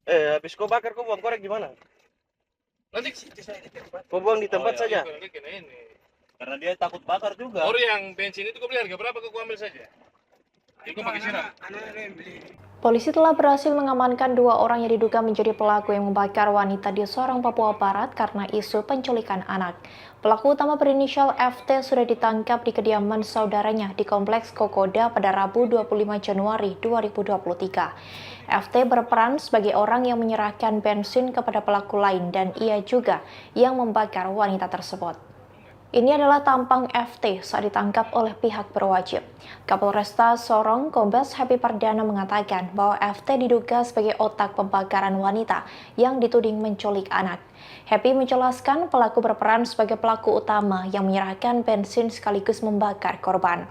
Habis kau bakar, kau buang korek gimana? Nanti situ saya di tempat. Kau buang di tempat Iya, saja. nanti kena ini. Karena dia takut bakar juga. Baru yang bensin itu kau beli harga berapa kau ambil saja? Jadi kau pakai siram. Polisi telah berhasil mengamankan 2 orang yang diduga menjadi pelaku yang membakar wanita di Sorong, Papua Barat karena isu penculikan anak. Pelaku utama berinisial FT sudah ditangkap di kediaman saudaranya di Kompleks Kokoda pada Rabu 25 Januari 2023. FT berperan sebagai orang yang menyerahkan bensin kepada pelaku lain dan ia juga yang membakar wanita tersebut. Ini adalah tampang FT saat ditangkap oleh pihak berwajib. Kapolresta Sorong, Kombes Happy Pardana mengatakan bahwa FT diduga sebagai otak pembakaran wanita yang dituding menculik anak. Happy menjelaskan pelaku berperan sebagai pelaku utama yang menyerahkan bensin sekaligus membakar korban.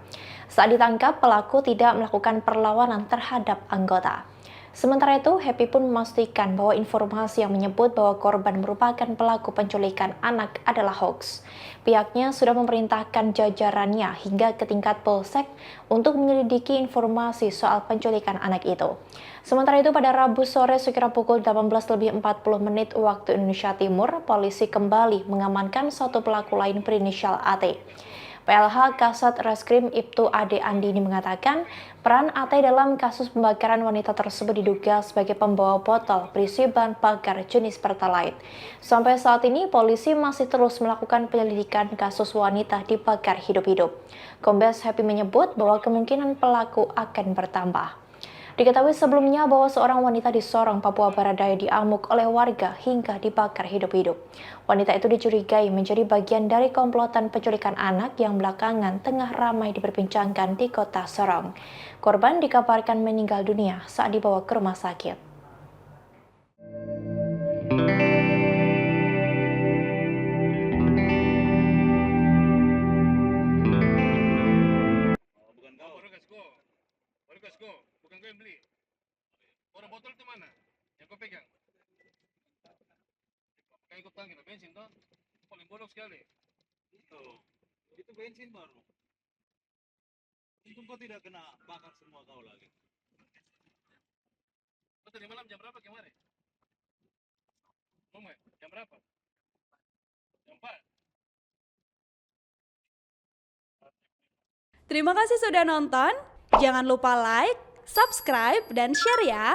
Saat ditangkap, pelaku tidak melakukan perlawanan terhadap anggota. Sementara itu, Happy pun memastikan bahwa informasi yang menyebut bahwa korban merupakan pelaku penculikan anak adalah hoax. Pihaknya sudah memerintahkan jajarannya hingga ke tingkat polsek untuk menyelidiki informasi soal penculikan anak itu. Sementara itu, pada Rabu sore sekira pukul 18.40 waktu Indonesia Timur, polisi kembali mengamankan satu pelaku lain berinisial AT. PLH Kasat Reskrim Ibtu Ade Andini mengatakan peran AT dalam kasus pembakaran wanita tersebut diduga sebagai pembawa botol berisi bahan bakar jenis Pertalite. Sampai saat ini polisi masih terus melakukan penyelidikan kasus wanita dibakar hidup-hidup. Kombes Happy menyebut bahwa kemungkinan pelaku akan bertambah. Diketahui sebelumnya bahwa seorang wanita di Sorong, Papua Barat Daya diamuk oleh warga hingga dibakar hidup-hidup. Wanita itu dicurigai menjadi bagian dari komplotan penculikan anak yang belakangan tengah ramai diperbincangkan di kota Sorong. Korban dikabarkan meninggal dunia saat dibawa ke rumah sakit. Bukan kau yang beli. Orang botol itu mana? Yang kau pegang. Kayak kau tangkap bensin toh. Paling bodoh sekali. Itu bensin baru. Untung kau tidak kena bakar semua kau lagi. Kau tadi malam jam berapa kemarin? Jam berapa? Jam 4. Terima kasih sudah nonton. Jangan lupa like, subscribe, dan share ya.